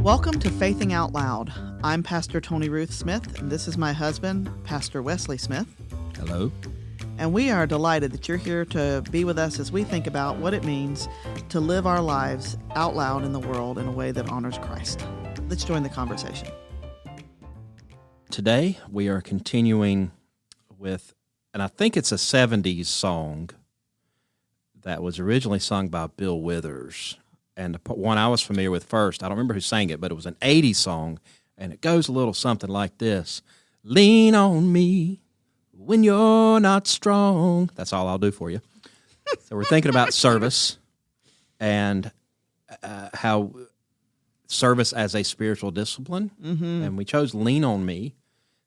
Welcome to Faithing Out Loud. I'm Pastor Tony Ruth Smith, and this is my husband, Pastor Wesley Smith. Hello. And we are delighted that you're here to be with us as we think about what it means to live our lives out loud in the world in a way that honors Christ. Let's join the conversation. Today we are continuing with, and I think it's a 70s song that was originally sung by Bill Withers. And the one I was familiar with first, I don't remember who sang it, but it was an 80s song, and it goes a little something like this. Lean on me when you're not strong. That's all I'll do for you. So we're thinking about service and how service as a spiritual discipline. Mm-hmm. And we chose Lean on Me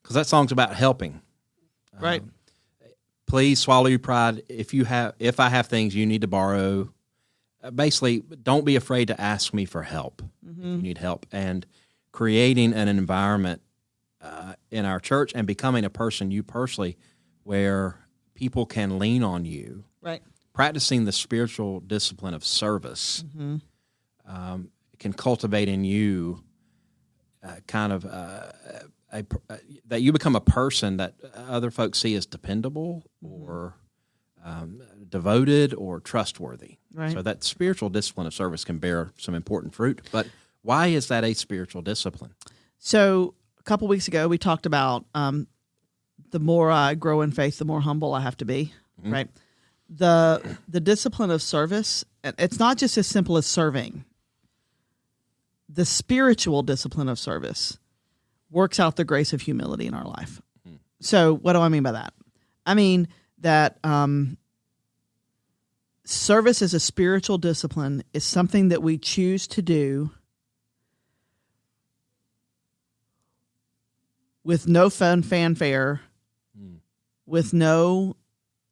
because that song's about helping. Right. Please swallow your pride. If I have things you need to borrow, basically, don't be afraid to ask me for help. Mm-hmm. If you need help. And creating an environment in our church and becoming a person, you personally, where people can lean on you. Right. Practicing the spiritual discipline of service can cultivate in you that you become a person that other folks see as dependable or devoted or trustworthy. Right. So that spiritual discipline of service can bear some important fruit. But why is that a spiritual discipline? So a couple weeks ago, we talked about the more I grow in faith, the more humble I have to be, mm-hmm. right? The discipline of service, it's not just as simple as serving. The spiritual discipline of service works out the grace of humility in our life. Mm-hmm. So what do I mean by that? I mean that service as a spiritual discipline is something that we choose to do with no fanfare, with no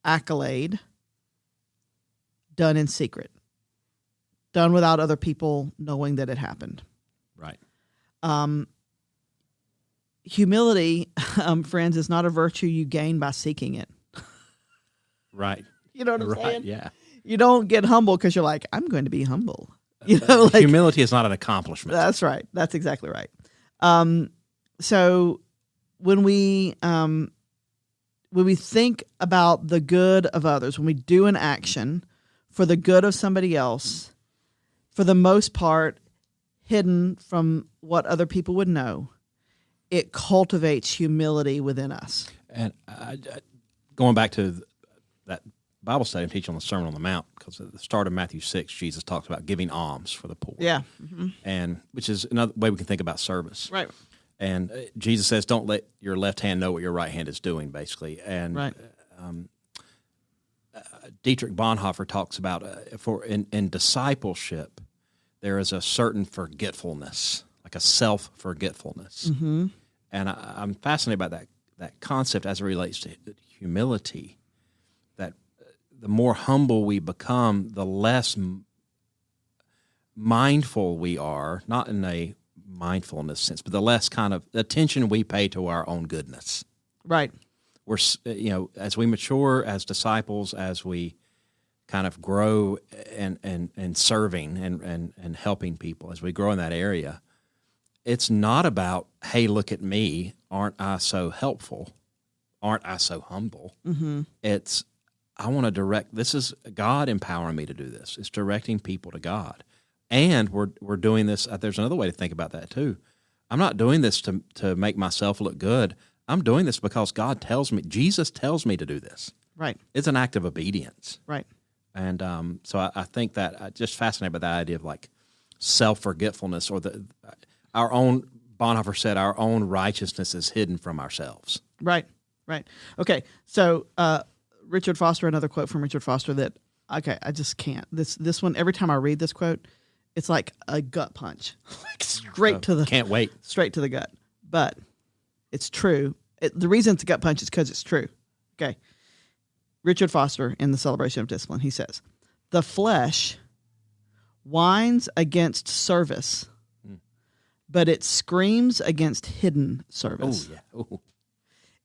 accolade, done in secret, done without other people knowing that it happened. Right. Humility, friends, is not a virtue you gain by seeking it. Right. You know what I'm saying? Yeah. You don't get humble because you're like, I'm going to be humble. You know, like, humility is not an accomplishment. That's right. That's exactly right. So when we think about the good of others, when we do an action for the good of somebody else, for the most part, hidden from what other people would know, it cultivates humility within us. And going back to that Bible study I'm teaching on the Sermon on the Mount, because at the start of Matthew 6, Jesus talks about giving alms for the poor. Yeah. Mm-hmm. And which is another way we can think about service. Right. And Jesus says, don't let your left hand know what your right hand is doing, basically. And right. Dietrich Bonhoeffer talks about in discipleship, there is a certain forgetfulness, like a self-forgetfulness. Mm-hmm. And I'm fascinated by that concept as it relates to humility, that the more humble we become, the less mindful we are, not in a mindfulness sense, but the less kind of attention we pay to our own goodness. Right. We're, as we mature as disciples, as we kind of grow and serving and helping people, as we grow in that area, it's not about, hey, look at me, aren't I so helpful? Aren't I so humble? Mm-hmm. It's, I want to direct, this is God empowering me to do this. It's directing people to God. And we're doing this, there's another way to think about that too. I'm not doing this to make myself look good. I'm doing this because God tells me, Jesus tells me to do this. Right. It's an act of obedience. Right. And so I think that I'm just fascinated by that idea of like self-forgetfulness, or our own, Bonhoeffer said, our own righteousness is hidden from ourselves. Right. Right. Okay. So Richard Foster, another quote from Richard Foster that, okay, I just can't. This one, every time I read this quote, it's like a gut punch, like straight to the. Can't wait. Straight to the gut. But it's true. The reason it's a gut punch is because it's true. Okay. Richard Foster in The Celebration of Discipline, he says, the flesh whines against service, but it screams against hidden service. Oh, yeah. Ooh.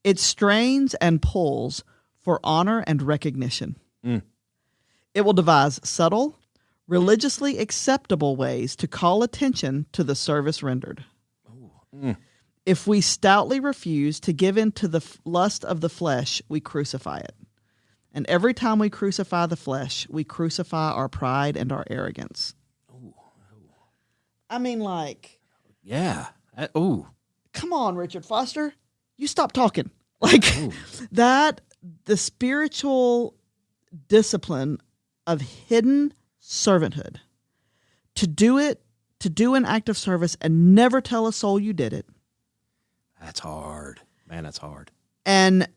It strains and pulls for honor and recognition. Mm. It will devise subtle, religiously acceptable ways to call attention to the service rendered. If we stoutly refuse to give in to the lust of the flesh, we crucify it. And every time we crucify the flesh, we crucify our pride and our arrogance. I mean, like... Yeah. Come on, Richard Foster. You stop talking. Like, that, the spiritual discipline of hidden servanthood, to do an act of service and never tell a soul you did it. That's hard. Man, that's hard. And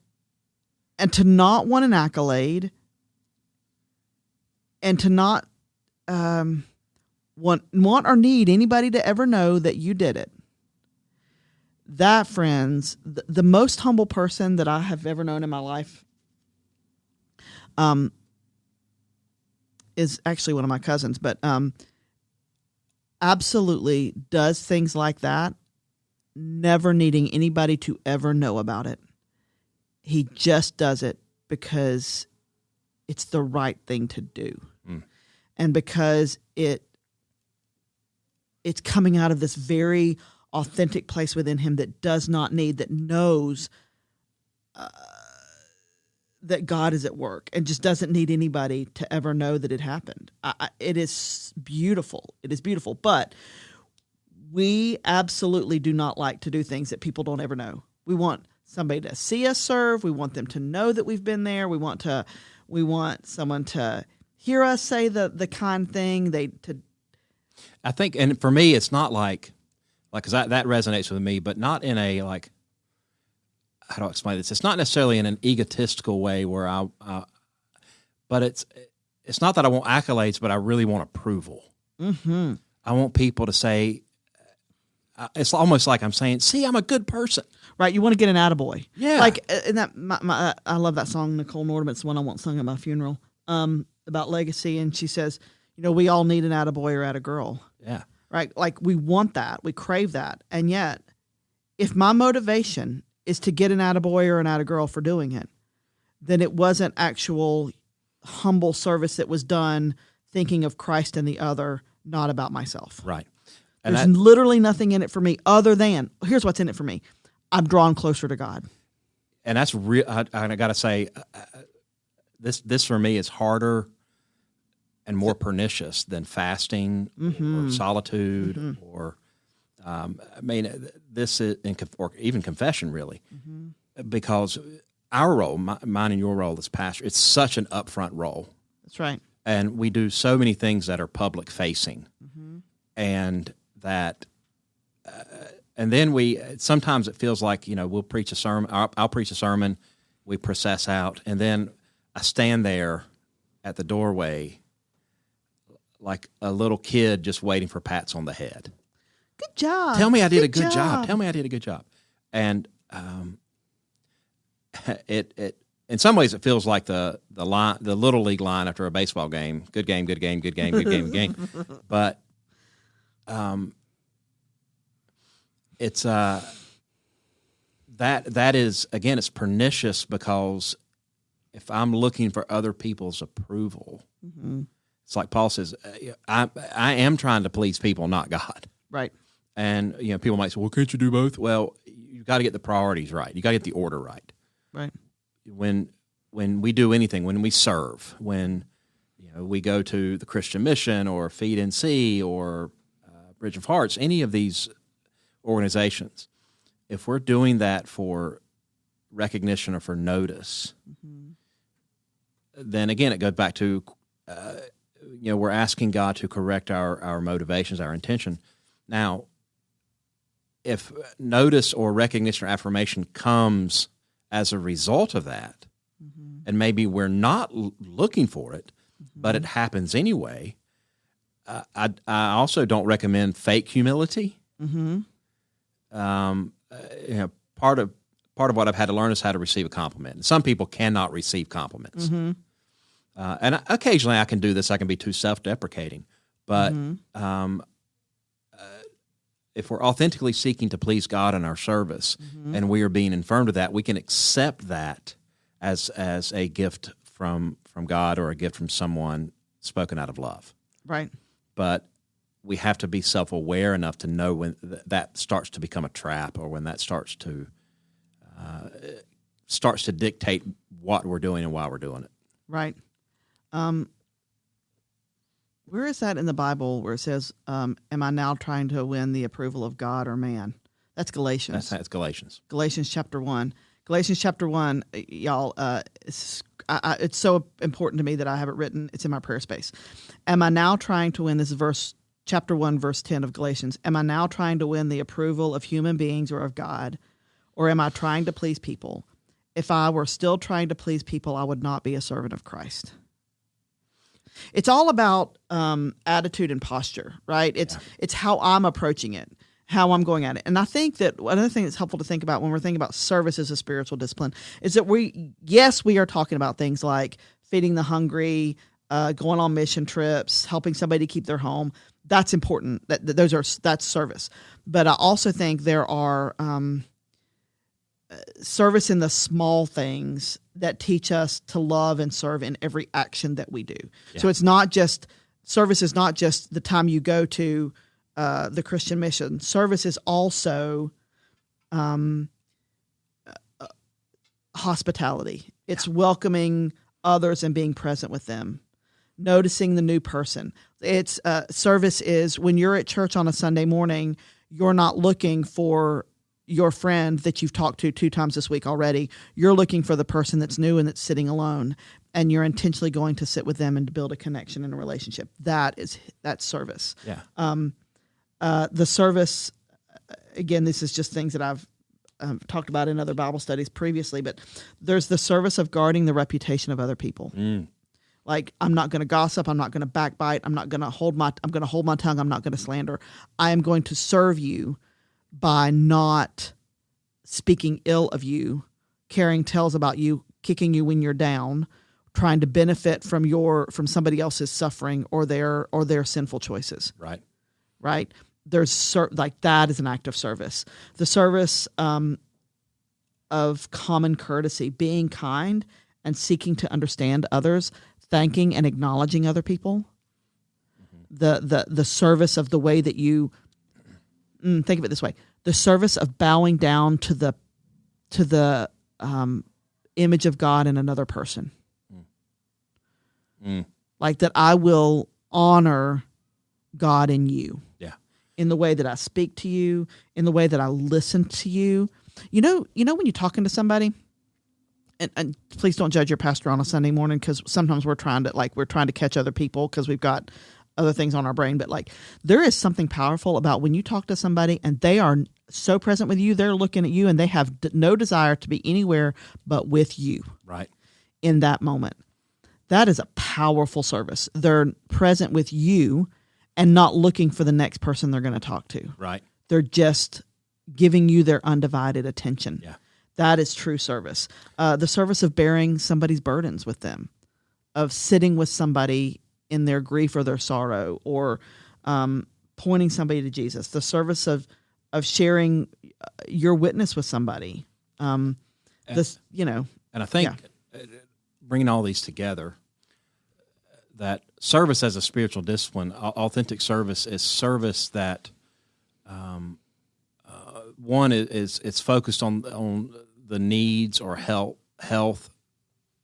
to not want an accolade, and to not want or need anybody to ever know that you did it. That, friends, the most humble person that I have ever known in my life is actually one of my cousins, but absolutely does things like that, never needing anybody to ever know about it. He just does it because it's the right thing to do. And because it's coming out of this very authentic place within him that does not need, that knows that God is at work and just doesn't need anybody to ever know that it happened. It is beautiful. It is beautiful. But we absolutely do not like to do things that people don't ever know. We want somebody to see us serve. We want them to know that we've been there. We want someone to hear us say the kind thing. I think, and for me, it's not like, because that resonates with me, but not in a, like, how do I explain this? It's not necessarily in an egotistical way where but it's not that I want accolades, but I really want approval. Mm-hmm. I want people to say, it's almost like I'm saying, see, I'm a good person. Right, you want to get an attaboy. Yeah. Like, and that, I love that song, Nicole Nordeman. It's the one I want sung at my funeral, about legacy. And she says, we all need an attaboy or attagirl. Yeah. Right? Like, we want that. We crave that. And yet, if my motivation is to get an attaboy or an attagirl for doing it, then it wasn't actual humble service that was done thinking of Christ and the other, not about myself. Right. And there's literally nothing in it for me other than, here's what's in it for me. I'm drawn closer to God. And that's real. I got to say, this for me is harder and more pernicious than fasting or solitude or, this is, or even confession, really, because our role, mine and your role as pastor, it's such an upfront role. That's right. And we do so many things that are public facing, and that, and then sometimes it feels like, we'll preach a sermon, I'll preach a sermon, we process out, and then I stand there at the doorway like a little kid just waiting for pats on the head. Good job. Tell me I did a good job. Tell me I did a good job. And it in some ways it feels like the little league line after a baseball game. Good game, good game, good game, good game, good game. But it's that is, again, it's pernicious, because if I'm looking for other people's approval, it's like Paul says, I am trying to please people, not God. Right. And people might say, well, can't you do both? Well, you got to get the priorities right. You got to get the order right. Right. When we do anything, when we serve, when we go to the Christian Mission or Feed and See or Bridge of Hearts, any of these organizations, if we're doing that for recognition or for notice, then again it goes back to we're asking God to correct our motivations, our intention. Now, if notice or recognition or affirmation comes as a result of that, and maybe we're not looking for it, but it happens anyway, I also don't recommend fake humility. Part of what I've had to learn is how to receive a compliment. And some people cannot receive compliments. And occasionally I can do this. I can be too self-deprecating. But if we're authentically seeking to please God in our service, and we are being affirmed of that, we can accept that as a gift from God or a gift from someone spoken out of love. Right. But we have to be self-aware enough to know when that starts to become a trap, or when that starts to dictate what we're doing and why we're doing it. Right. Where is that in the Bible where it says, am I now trying to win the approval of God or man? That's Galatians. That's Galatians. Galatians chapter 1. Galatians chapter 1, y'all, it's so important to me that I have it written. It's in my prayer space. Am I now trying to win, this verse, chapter 1, verse 10 of Galatians, am I now trying to win the approval of human beings or of God, or am I trying to please people? If I were still trying to please people, I would not be a servant of Christ. It's all about attitude and posture, right? It's how I'm approaching it, how I'm going at it. And I think that another thing that's helpful to think about when we're thinking about service as a spiritual discipline is that we are talking about things like feeding the hungry, going on mission trips, helping somebody keep their home. That's important. That's service. But I also think there are service in the small things that teach us to love and serve in every action that we do. Yeah. So it's not just, service is not just the time you go to the Christian mission. Service is also hospitality. It's welcoming others and being present with them, noticing the new person. It's service is when you're at church on a Sunday morning, you're not looking for your friend that you've talked to 2 times this week already. You're looking for the person that's new and that's sitting alone, and you're intentionally going to sit with them and to build a connection and a relationship. That's service. Yeah. The service, again, this is just things that I've talked about in other Bible studies previously, but there's the service of guarding the reputation of other people. Like, I'm not going to gossip. I'm not going to backbite. I'm going to hold my tongue. I'm not going to slander. I am going to serve you by not speaking ill of you, carrying tales about you, kicking you when you're down, trying to benefit from somebody else's suffering or their sinful choices. Right. Right. There's like that is an act of service. The service of common courtesy, being kind and seeking to understand others, thanking and acknowledging other people. The service of the way that you think of it this way: the service of bowing down to the image of God in another person. Like that, I will honor God in you. Yeah. In the way that I speak to you, in the way that I listen to you. You know when you're talking to somebody, and please don't judge your pastor on a Sunday morning, because sometimes we're trying to catch other people because we've got other things on our brain. But like, there is something powerful about when you talk to somebody and they are so present with you, they're looking at you and they have no desire to be anywhere but with you. Right. In that moment. That is a powerful service. They're present with you and not looking for the next person they're going to talk to. Right. They're just giving you their undivided attention. Yeah. That is true service. The service of bearing somebody's burdens with them, of sitting with somebody in their grief or their sorrow, or pointing somebody to Jesus. The service of sharing your witness with somebody. And I think bringing all these together, that service as a spiritual discipline, authentic service is service that, one is it's focused on the needs or health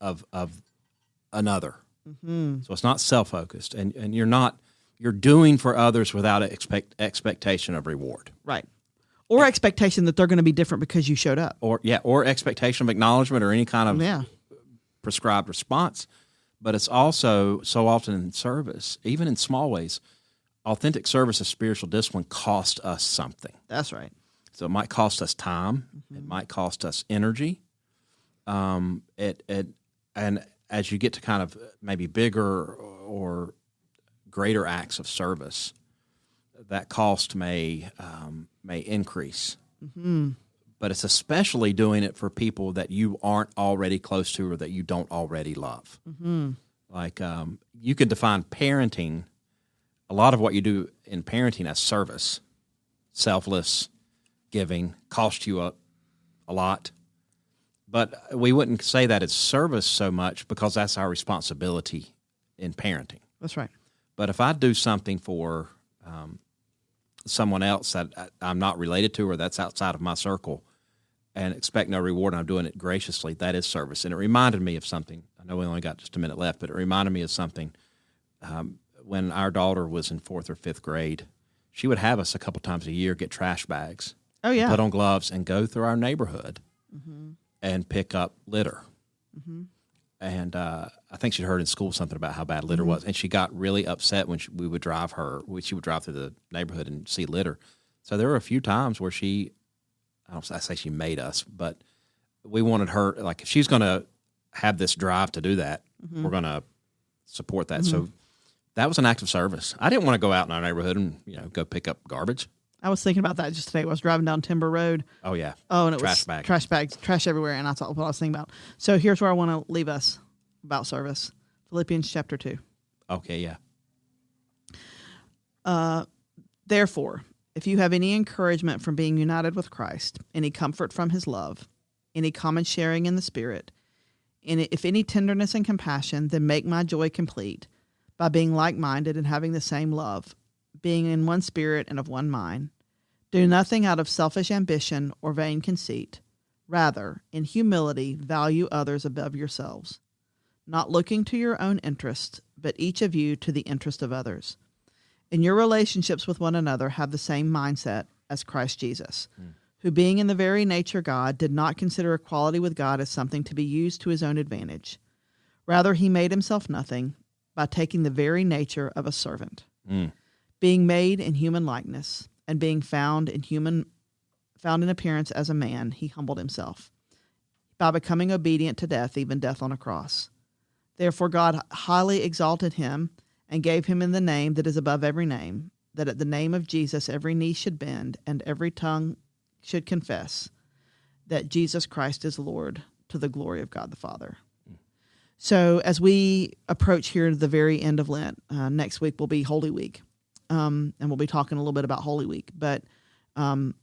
of another. Mm-hmm. So it's not self-focused, and you're doing for others without expectation of reward. Right. Or expectation that they're going to be different because you showed up. Or expectation of acknowledgement or any kind of prescribed response. But it's also so often in service, even in small ways, authentic service of spiritual discipline costs us something. That's right. So it might cost us time. Mm-hmm. It might cost us energy. And as you get to kind of maybe bigger or greater acts of service, that cost may increase. Mm-hmm. But it's especially doing it for people that you aren't already close to or that you don't already love. Mm-hmm. Like you could define parenting, a lot of what you do in parenting as service, selfless, giving, cost you a lot. But we wouldn't say that it's service so much because that's our responsibility in parenting. That's right. But if I do something for someone else that I'm not related to or that's outside of my circle and expect no reward and I'm doing it graciously, that is service. And it reminded me of something. I know we only got just a minute left, but it reminded me of something. When our daughter was in 4th or 5th grade, she would have us a couple times a year get trash bags. Oh, yeah. Put on gloves and go through our neighborhood and pick up litter. And I think she'd heard in school something about how bad litter was, and she got really upset when she would drive through the neighborhood and see litter. So there were a few times where I say she made us, but we wanted her, like, if she's going to have this drive to do that, we're going to support that. So that was an act of service. I didn't want to go out in our neighborhood and go pick up garbage. I was thinking about that just today. I was driving down Timber Road. Oh, yeah. Oh, and it trash was bags. Trash bags, trash everywhere, and that's what I was thinking about. So here's where I want to leave us about service. Philippians chapter 2. Okay, yeah. Therefore, if you have any encouragement from being united with Christ, any comfort from his love, any common sharing in the Spirit, and if any tenderness and compassion, then make my joy complete by being like-minded and having the same love, being in one spirit and of one mind. Do nothing out of selfish ambition or vain conceit. Rather, in humility, value others above yourselves, not looking to your own interest, but each of you to the interest of others. In your relationships with one another, have the same mindset as Christ Jesus, who being in the very nature God, did not consider equality with God as something to be used to his own advantage. Rather, he made himself nothing by taking the very nature of a servant, being made in human likeness, and being found in appearance as a man, he humbled himself by becoming obedient to death, even death on a cross. Therefore God highly exalted him and gave him in the name that is above every name, that at the name of Jesus every knee should bend and every tongue should confess that Jesus Christ is Lord, to the glory of God the Father. So as we approach here to the very end of Lent, next week will be Holy Week. And we'll be talking a little bit about Holy Week. But what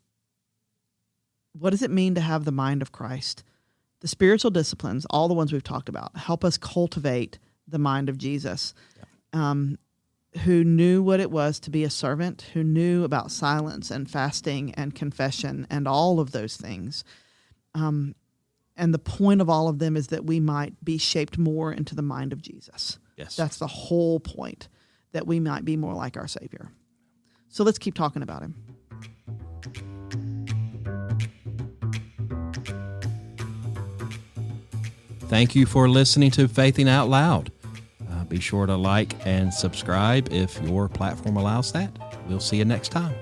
does it mean to have the mind of Christ? The spiritual disciplines, all the ones we've talked about, help us cultivate the mind of Jesus, who knew what it was to be a servant, who knew about silence and fasting and confession and all of those things. And the point of all of them is that we might be shaped more into the mind of Jesus. Yes. That's the whole point, that we might be more like our Savior. So let's keep talking about him. Thank you for listening to Faithing Out Loud. Be sure to like and subscribe if your platform allows that. We'll see you next time.